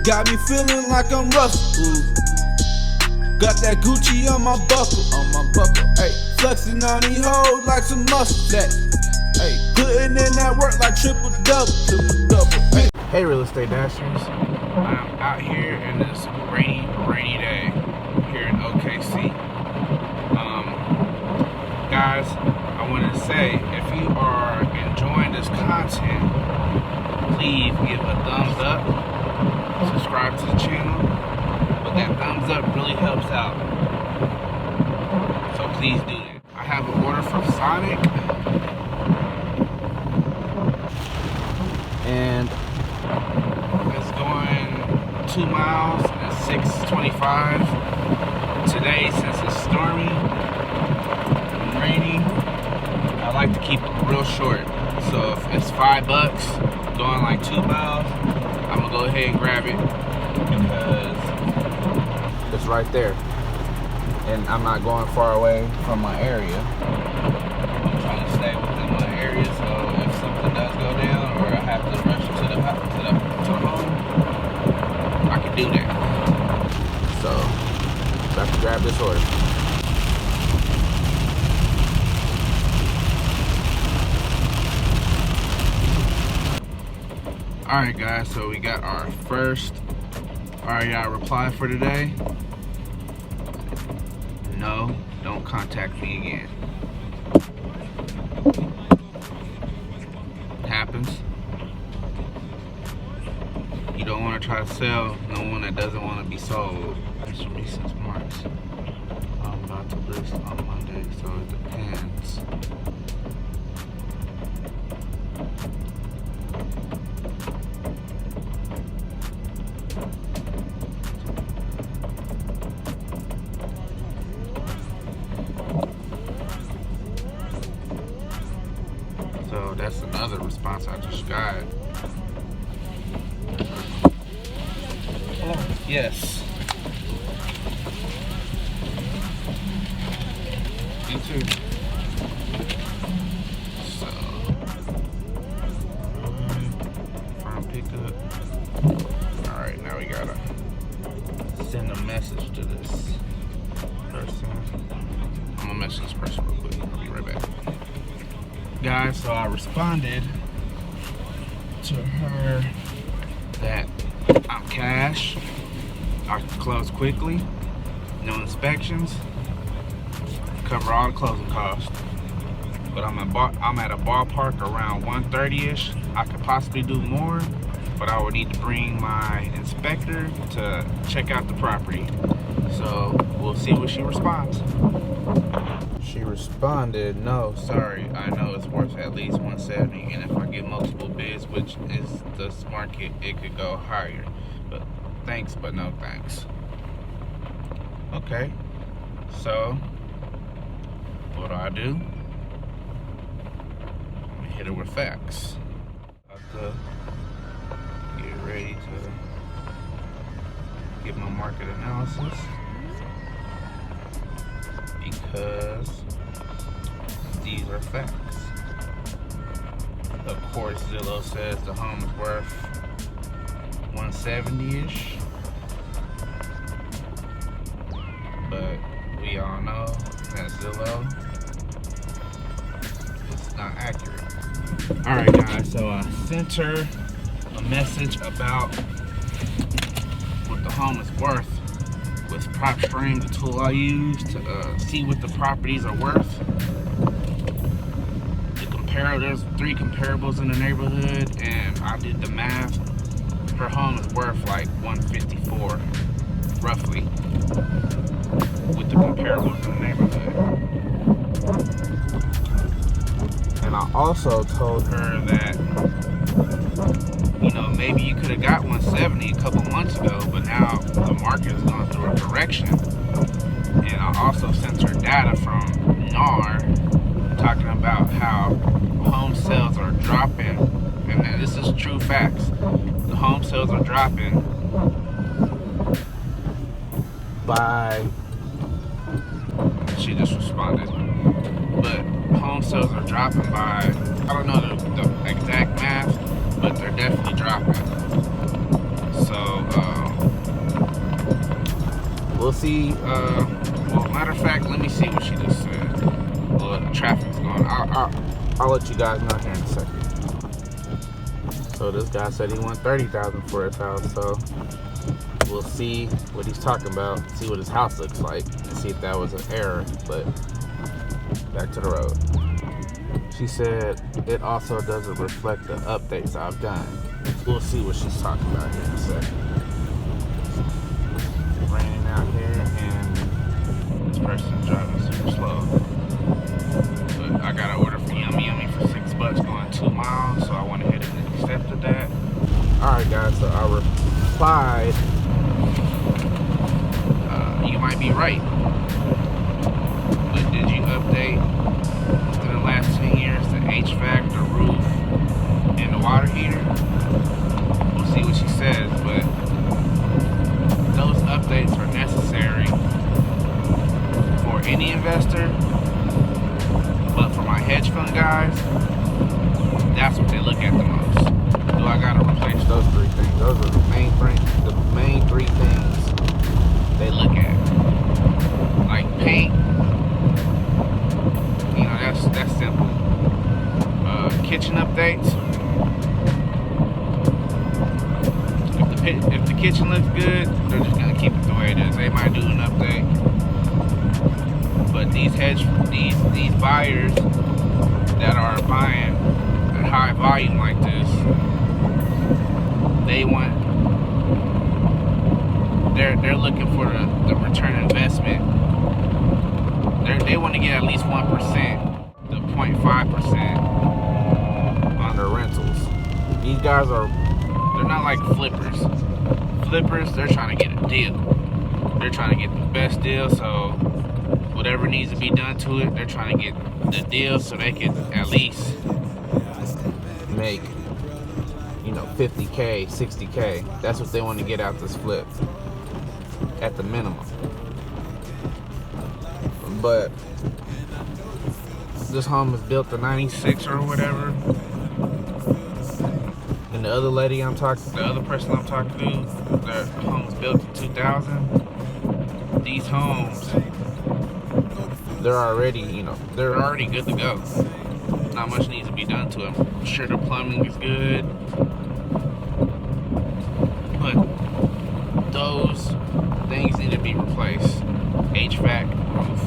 Got me feeling like I'm Russell. Got that Gucci on my buckle, Hey, flexing on these hoes like some muscle flex. Hey, putting in that work like triple double. Hey. Hey, real estate dashers. I'm out here in this rainy day here in OKC. Guys, I want to say if you are enjoying this content, please give a thumbs up, subscribe to the channel. But that thumbs up really helps out, so please do that. I have an order from Sonic, and it's going 2 miles at 6:25. Today, since it's stormy and rainy, I like to keep it real short. So if it's $5 going like 2 miles, I'm gonna go ahead and grab it because it's right there, and I'm not going far away from my area. I'm trying to stay within my area, so if something does go down or I have to rush to the home, I can do that. So I have to grab this order. All right, guys. So we got our first ReiReply for today. No, don't contact me again. It happens. You don't want to try to sell no one that doesn't want to be sold. That's recent marks. I'm about to list on Monday, so it depends. So that's another response I just got. Oh, yes. You too. So, farm pickup. Alright, now we gotta send a message to this person. I'm gonna message this person real quick. I'll be right back. Guys, so I responded to her that I'm cash, I can close quickly, no inspections, cover all the closing costs, but I'm at a ballpark around 130-ish. I could possibly do more, but I would need to bring my inspector to check out the property. So we'll see what she responds. She responded, no, sorry, I know it's worth at least 170, and if I get multiple bids, which is this market, it could go higher. But thanks, but no thanks. Okay, so what do? I'm gonna hit her with facts. I have to get ready to get my market analysis, because these are facts. Of course, Zillow says the home is worth 170-ish, but we all know that Zillow is not accurate. All right, guys, so I sent her a message about what the home is worth with PropStream, the tool I use to see what the properties are worth. There's 3 comparables in the neighborhood, and I did the math. Her home is worth like 154, roughly, with the comparables in the neighborhood. And I also told her that, you know, maybe you could have got 170 a couple months ago, but now the market is going through a correction. And I also sent her data from NAR talking about how home sales are dropping, and this is true facts. The home sales are dropping by, she just responded, but home sales are dropping by, I don't know the exact math, but they're definitely dropping. So we'll see. Well, matter of fact, let me see what she just said. Well, the traffic's going. I'll let you guys know here in a second. So this guy said he wants $30,000 for his house. So we'll see what he's talking about. See what his house looks like, and see if that was an error. But back to the road. She said it also doesn't reflect the updates I've done. We'll see what she's talking about here in a second. It's raining out here and this person's driving super slow. But I got an order for Yummy Yummy for $6 going 2 miles, so I went ahead and accepted that. Alright guys, so I replied, you might be right, but did you update in the last 10 years the HVAC, the roof, and the water heater? We'll see what she says, but those updates are necessary for any investor, but for my hedge fund guys, that's what they look at the most. Do I gotta replace those 3 things? Those are the main 3 things they look at. Like paint, you know, that's simple. Kitchen updates. If the kitchen looks good, they're just gonna keep it the way it is. They might do an update, but these buyers that are buying at high volume like this, they're looking for the return investment. They want to get at least 1%, the 0.5% on their rentals. These guys they're not like flippers. Flippers, they're trying to get a deal. They're trying to get the best deal, so whatever needs to be done to it, they're trying to get the deal so they can at least make, you know, 50K, 60K. That's what they want to get out this flip at the minimum. But this home is built in '96 or whatever. And the other lady the other person I'm talking to, their home was built in 2000. These homes, they're already good to go. Not much needs to be done to them. I'm sure the plumbing is good, but those things need to be replaced. HVAC, roof,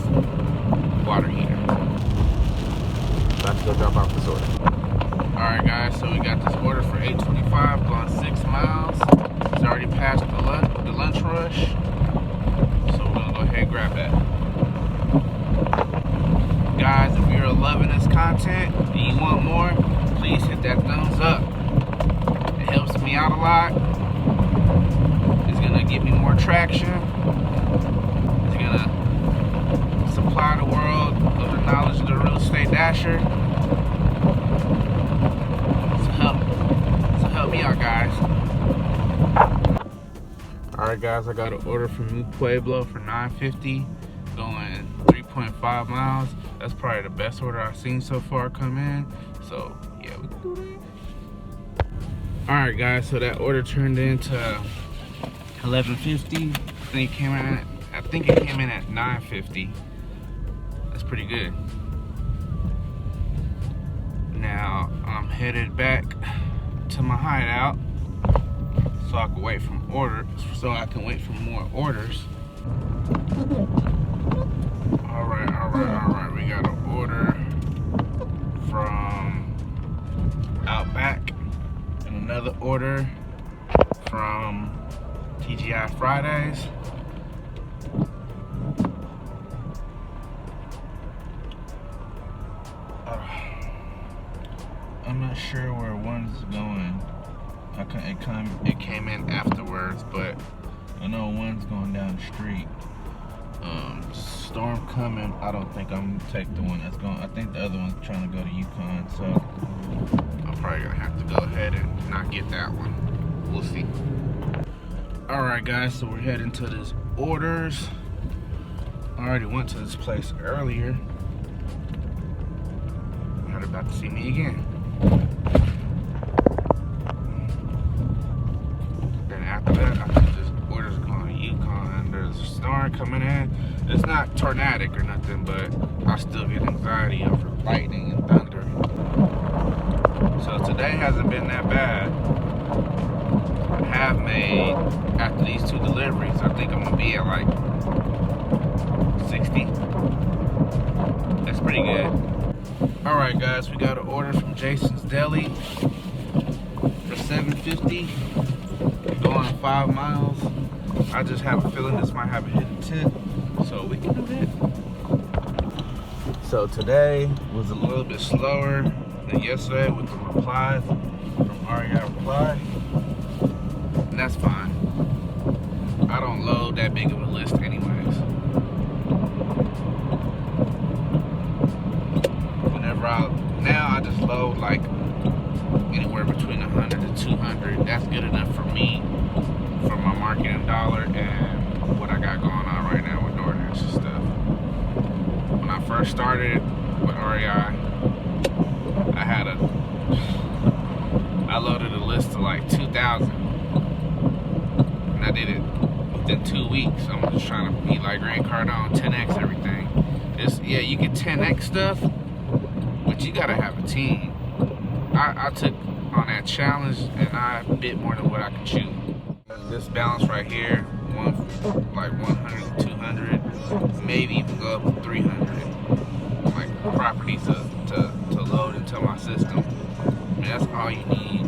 water heater. About to go drop off this order. Alright guys, so we got this order for $8.25 going 6 miles. It's already past the lunch rush, so we're gonna go ahead and grab that. Guys, if you're loving this content and you want more, please hit that thumbs up. It helps me out a lot. It's gonna give me more traction. It's gonna supply the world of the knowledge of the real estate dasher. So help me out, guys. Alright guys, I got an order from New Pueblo for $9.50 going 3.5 miles. That's probably the best order I've seen so far come in. So yeah, we can do that. Alright guys, so that order turned into $11.50. I think it came in at $9.50. That's pretty good. Now I'm headed back to my hideout so I can wait for more orders. Alright. We got an order from Outback and another order from TGI Fridays. I'm not sure where one's going. It came in afterwards, but I know one's going down the street. Storm coming. I don't think I'm gonna take the one that's going. I think the other one's trying to go to Yukon, so I'm probably gonna have to go ahead and not get that one. We'll see. Alright guys, so we're heading to this orders. I already went to this place earlier. Not about to see me again. Then after that, I think this order's going to Yukon. There's because the storm coming in. It's not tornadic or nothing, but I still get anxiety over lightning and thunder. So today hasn't been that bad. I have made, after these 2 deliveries, I think I'm gonna be at like 60. That's pretty good. All right, guys, we got an order from Jason's Deli for $7.50, going 5 miles. I just have a feeling this might have a hidden tip, so we can do that. So today was a little bit slower than yesterday with the replies from ReiReply, and that's fine. I don't load that big of a list anyways. Now I just load like anywhere between 100 to 200. That's good enough for me, for my marketing dollar and what I got going on right now with Doordash and stuff. When I first started with REI, I loaded a list of like 2,000, and I did it within 2 weeks. I'm just trying to be like Grant Cardone, 10x everything. Yeah, you can 10x stuff, but you gotta have a team. I took on that challenge and I bit more than what I could chew. This balance right here, like 100 to 200, maybe even go up to 300, like properties to load into my system. I mean, that's all you need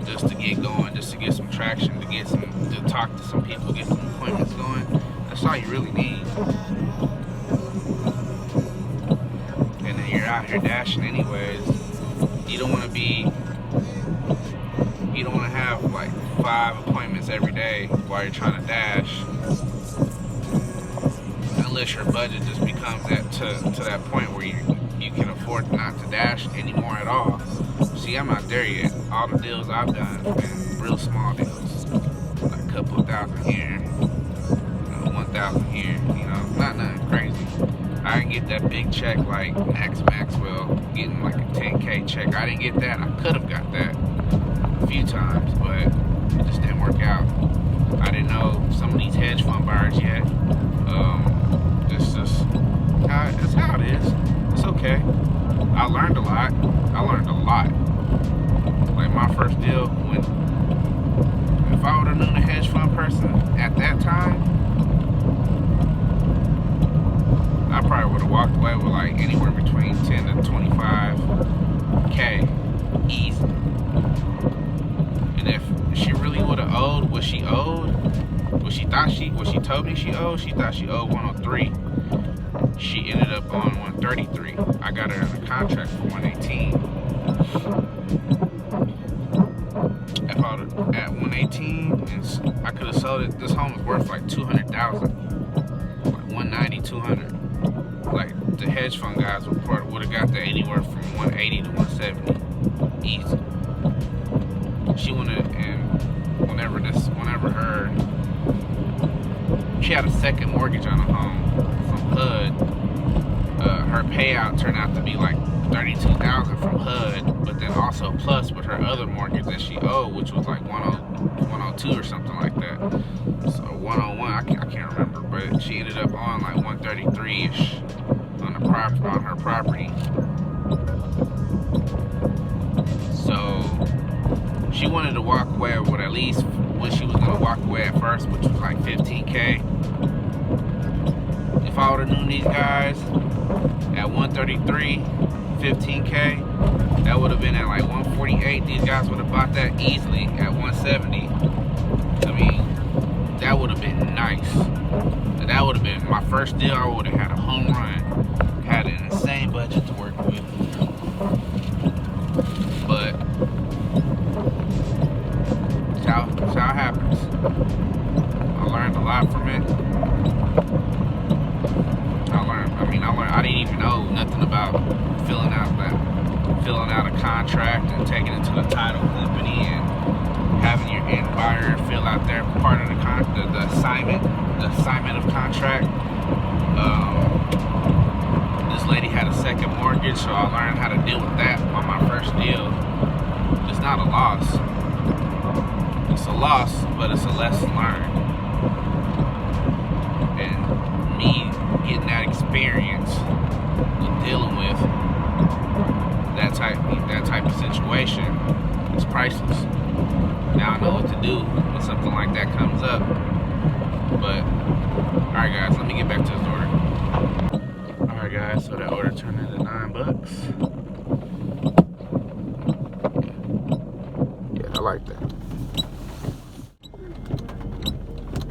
just to get going, just to get some traction, to talk to some people, get some appointments going. That's all you really need. And then you're out here dashing anyways. You don't want to have like 5 appointments every day while you're trying to dash, unless your budget just becomes to that point where you can afford not to dash anymore at all. See, I'm not there yet. All the deals I've done have been real small deals, like a couple of thousand here, 1,000 here, not nothing crazy. I didn't get that big check like Maxwell getting like a 10K check. I didn't get that. I could have got that a few times, but it just didn't work out. I didn't know some of these hedge fund buyers yet. It's how it is. It's okay. I learned a lot. Like my first deal, if I would have known a hedge fund person at that time, I probably would have walked away with like anywhere between 10 to 25K easy. And if she really would have owed what she owed, what she told me she owed 103. She ended up on 133. I got her in a contract for 118. If I would have at 118, and I could have sold it. This home is worth like 200,000, like 190, 200. Like the hedge fund guys would have got that anywhere from 180 to 170, easy. She wanted, and whenever she had a second mortgage on a home from HUD. Her payout turned out to be like 32,000 from HUD, but then also plus with her other mortgage that she owed, which was like 102 or something like that. So 101, I can't remember, but she ended up on like 133-ish on her property. So she wanted to walk away with at least what she was gonna walk away at first, which was like 15K. If I would have known these guys at 133, 15K, that would have been at like 148. These guys would have bought that easily at 170. I mean, that would have been nice. That would have been my first deal. I would have had a home run, had an insane budget to work with. But that's how it happens. I learned a lot from it. I didn't even know nothing about filling out a contract and taking it to the title company and having your end buyer fill out their part of the assignment of contract. This lady had a second mortgage, so I learned how to deal with that on my first deal. It's not a loss. It's a loss, but it's a lesson learned. me getting that experience with dealing with that type of situation is priceless. Now I know what to do when something like that comes up. But alright guys, let me get back to this order. Alright guys, so that order turned into $9. Yeah, I like that.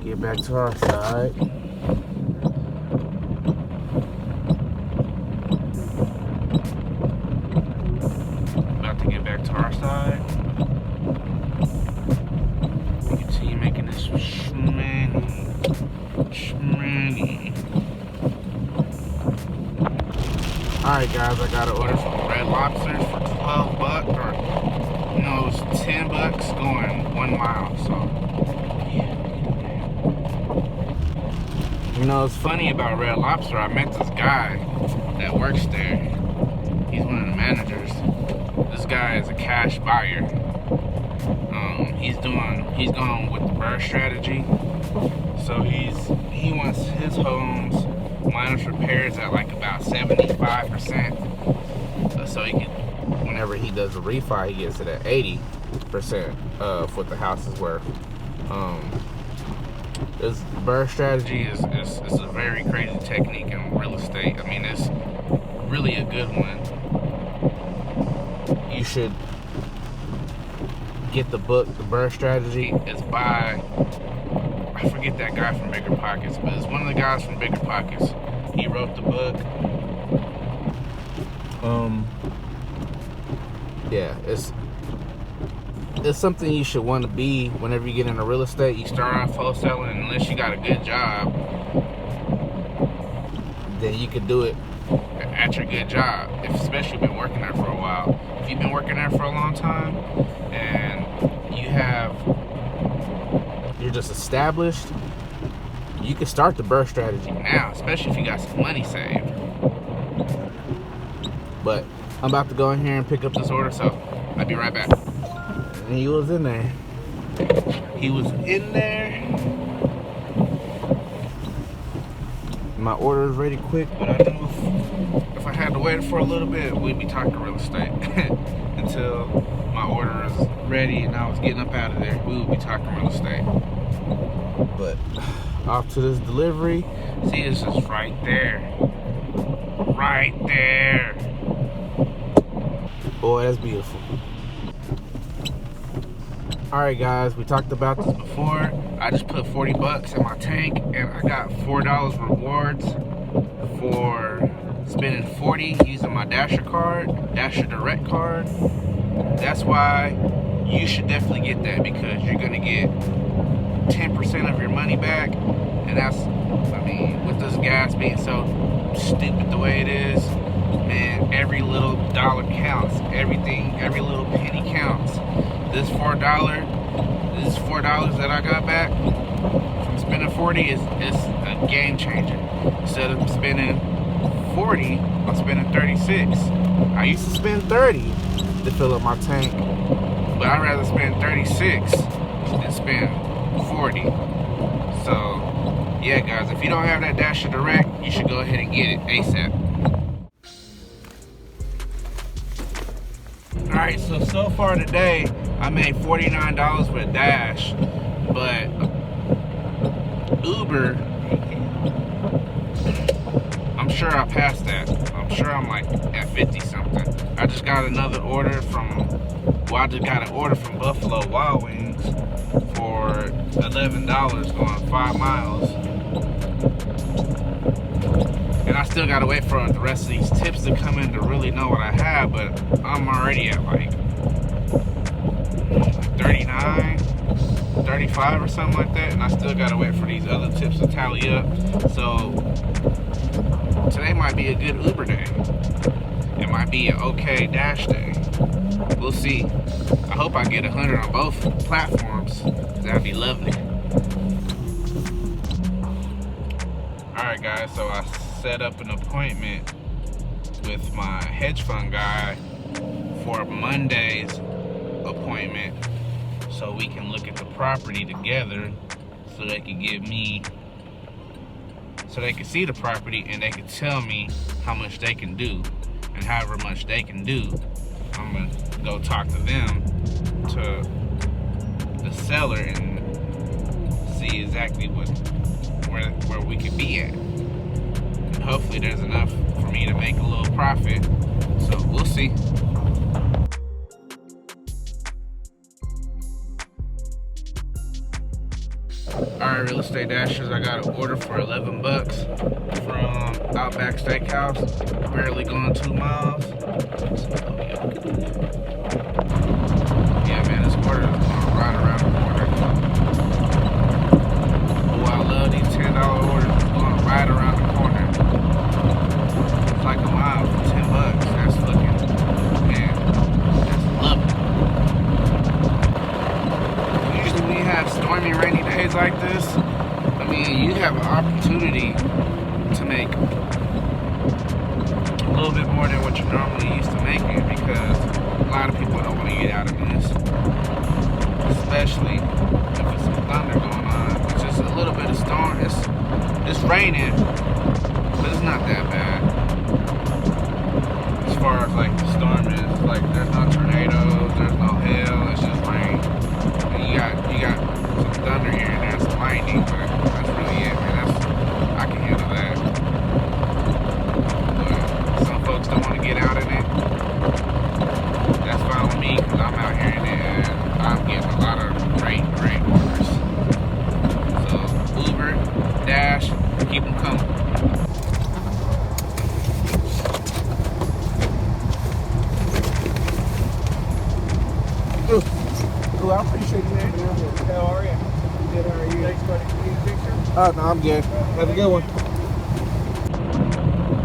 Get back to our side. About to get back to our side. We continue making this shmoney. Alright guys, I got an order from Red Lobster for $12 or no, it was $10 going 1 mile, so yeah. You know, it's funny about Red Lobster, I met this guy that works there. He's one of the managers. This guy is a cash buyer. He's going with the BRRRR strategy. So he wants his homes minus repairs at like about 75%. So he can, whenever he does a refi, he gets it at 80% of what the house is worth. This BRRRR strategy is a very crazy technique in real estate. I mean, it's really a good one. You should get the book, the BRRRR strategy. It's by, I forget that guy from Bigger Pockets, but it's one of the guys from Bigger Pockets. He wrote the book. Yeah, it's something you should want to be whenever you get into real estate. You start off wholesaling, unless you got a good job, then you could do it at your good job, especially if you've been working there for a while. If you've been working there for a long time and you're just established, you can start the BRRRR strategy now, especially if you got some money saved. But I'm about to go in here and pick up this order, so I'll be right back. And he was in there. He was in there. My order is ready quick, but I knew if I had to wait for a little bit, we'd be talking real estate until my order is ready and I was getting up out of there. We would be talking real estate. But off to this delivery. See, this is right there. Right there. Boy, that's beautiful. Alright guys, we talked about this before. I just put $40 in my tank and I got $4 rewards for spending $40 using my Dasherdirect card. That's why you should definitely get that, because you're gonna get 10% of your money back. And that's, I mean, with this gas being so stupid the way it is, man, every little dollar counts. Everything, every little penny counts. This $4 that I got back from spending $40 is a game changer. Instead of spending $40, I'm spending $36. I used to spend $30 to fill up my tank, but I'd rather spend $36 than spend $40. So yeah guys, if you don't have that Dasherdirect, you should go ahead and get it ASAP. Alright, so far today I made $49 with Dash, but Uber, I'm sure I passed that. I'm sure I'm like at 50 something. I just got another order from, I just got an order from Buffalo Wild Wings for $11 going 5 miles. And I still gotta wait for the rest of these tips to come in to really know what I have, but I'm already at like 39, 35 or something like that, and I still gotta wait for these other tips to tally up. So today might be a good Uber day. It might be an okay Dash day. We'll see. I hope I get 100 on both platforms. That'd be lovely. Alright guys, so I set up an appointment with my hedge fund guy for Monday's appointment, so we can look at the property together, so they can give me so they can see the property and they can tell me how much they can do. And however much they can do, I'm gonna go talk to them, to the seller, and see exactly where we could be at. And hopefully there's enough for me to make a little profit. So we'll see. Alright, real estate dashers, I got an order for 11 bucks from Outback Steakhouse. Barely going 2 miles. Yeah, man, this order is going right around the corner. Oh, I love these $10 orders. It's going right around the corner. It's like a mile for 10 bucks. That's looking, man, that's lovely. Usually when you have stormy, rainy days like this, I mean, you have an opportunity to make a little bit more than what you're normally used to making, because a lot of people don't want to get out of this, especially if it's some thunder going on, which is a little bit of storm. It's raining, but it's not that bad. As far as like the storm is, like there's no tornadoes, there's no hail, it's just rain. And you got some thunder here and there, some lightning, but that's really it, man. I can handle that. But some folks don't want to get out in it. That's fine with me, because I'm out here in it and I'm getting a lot of great orders. So Uber, Dash, keep them coming. Cool, I appreciate you, man. How are you? Good, how are you? Thanks, buddy. Can you get a picture? Oh, no, I'm good. Have a good one.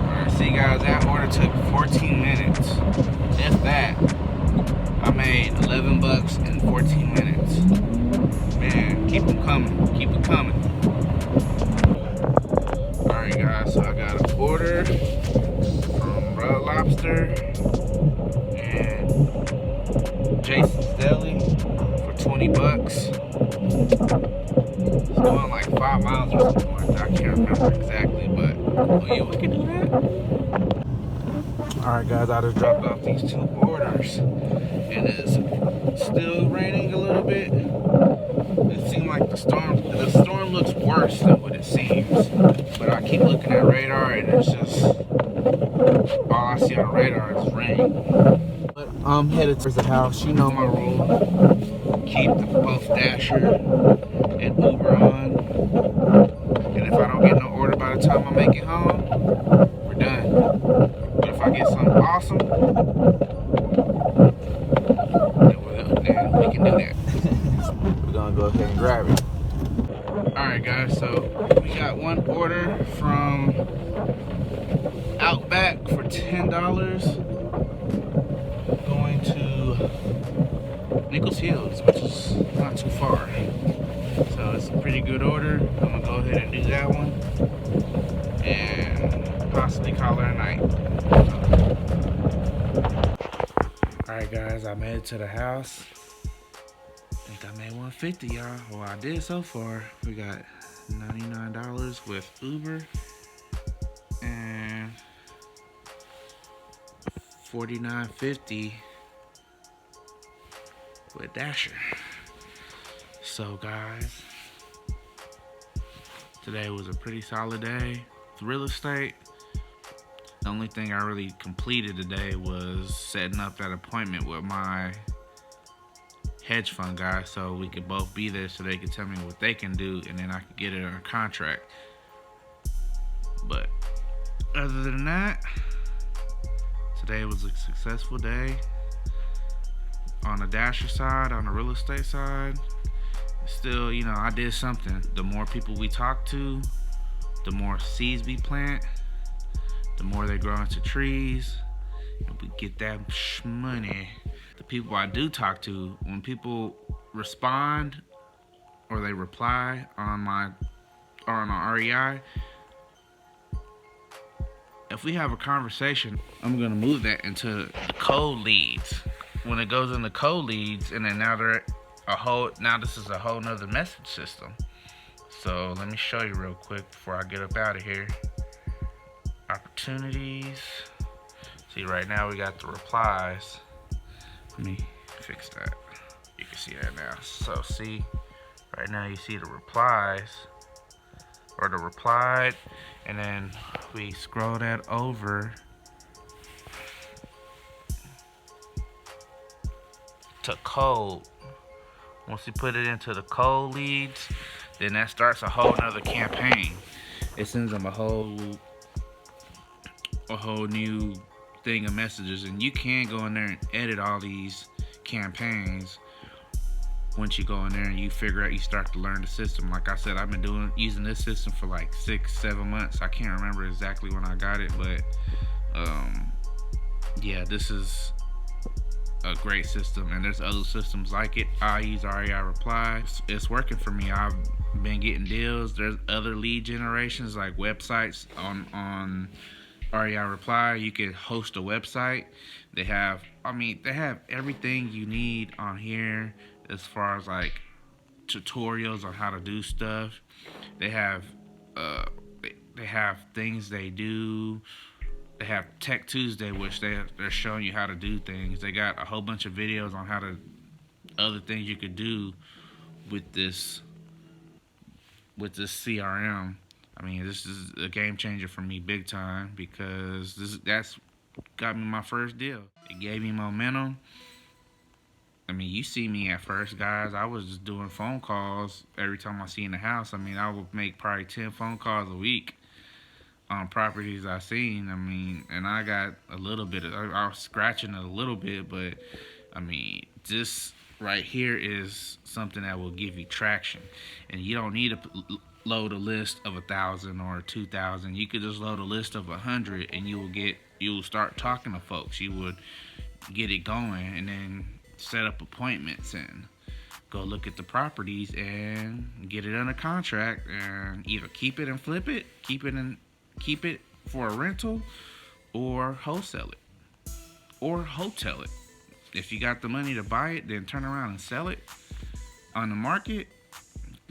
Alright, see guys, that order took 14 minutes. If that, I made 11 bucks in 14 minutes. Man, keep them coming. Keep it coming. Alright guys, so I got an order from Red Lobster and Jason's Deli for 20 bucks. It's going like 5 miles or something. I can't remember exactly, but oh yeah, we can do that. Alright guys, I just dropped off these 2 orders and it's still raining a little bit. It seems like the storm looks worse than what it seems, but I keep looking at radar and it's just all I see on radar is rain. But I'm headed towards the house. You know my rule. Keep both Dasher and Uber on. And if I don't get no order by the time I make it home, we're done. But if I get something awesome, then we can do that. We're gonna go ahead and grab it. Alright guys, so we got one order from Outback for $10. Going to Nichols Hills, which is not too far. So it's a pretty good order. I'm gonna go ahead and do that one and possibly call her a night. Alright guys, I made it to the house. I think I made $150, y'all. Well, I did so far. We got $99 with Uber and $49.50 with Dasher. So guys, today was a pretty solid day with real estate. The only thing I really completed today was setting up that appointment with my hedge fund guy so we could both be there so they could tell me what they can do and then I could get it on a contract. But other than that, today was a successful day on the Dasher side, on the real estate side. Still, you know, I did something. The more people we talk to, the more seeds we plant, the more they grow into trees, and we get that money. The people I do talk to, when people respond or they reply on our REI, if we have a conversation, I'm gonna move that into the cold leads. When it goes into cold leads, and then now this is a whole nother message system. So let me show you real quick before I get up out of here. Opportunities. See, right now we got the replies. Let me fix that. You can see that now. So see, right now you see the replies, or the replied, and then we scroll that over to code. Once you put it into the code leads, then that starts a whole nother campaign. It sends them a whole new thing of messages, and you can go in there and edit all these campaigns. Once you go in there and you figure out, you start to learn the system. Like I said, I've been using this system for like 6-7 months. I can't remember exactly when I got it, but yeah, this is a great system, and there's other systems like it. I use ReiReply. It's working for me. I've been getting deals. There's other lead generations like websites on ReiReply. You can host a website. They have everything you need on here as far as like tutorials on how to do stuff. They have things they do. They have Tech Tuesday, which they're showing you how to do things. They got a whole bunch of videos on how to other things you could do with this CRM. I mean, this is a game changer for me big time, because that's got me my first deal. It gave me momentum. I mean, you see me at first, guys. I was just doing phone calls every time I see in the house. I mean, I would make probably 10 phone calls a week on properties I seen. I mean, and I got a little bit of, I was scratching it a little bit, but I mean, this right here is something that will give you traction. And you don't need to load a list of 1,000 or 2,000. You could just load a list of 100, and you will start talking to folks. You would get it going, and then set up appointments and go look at the properties and get it under contract, and either keep it and flip it, keep it for a rental, or wholesale it, or hotel it. If you got the money to buy it, then turn around and sell it on the market.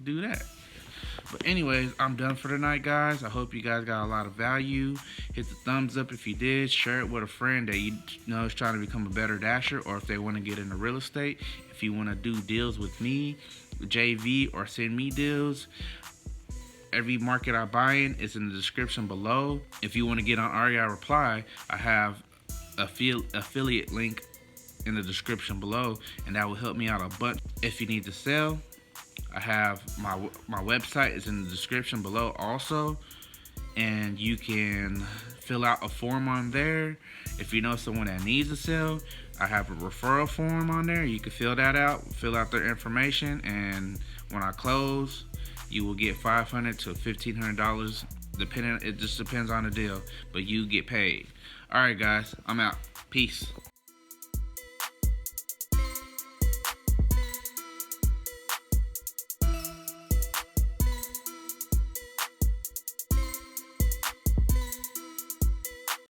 Do that. But anyways, I'm done for tonight, guys. I hope you guys got a lot of value. Hit the thumbs up if you did. Share it with a friend that you know is trying to become a better dasher, or if they want to get into real estate. If you want to do deals with me, JV, or send me deals, every market I buy in is in the description below. If you want to get on ReiReply, I have affiliate link in the description below, and that will help me out a bunch. If you need to sell, I have my website is in the description below also, and you can fill out a form on there. If you know someone that needs to sell, I have a referral form on there. You can fill that out, fill out their information, and when I close, you will get $500 to $1,500, depending. It just depends on the deal, but you get paid. All right, guys, I'm out. Peace.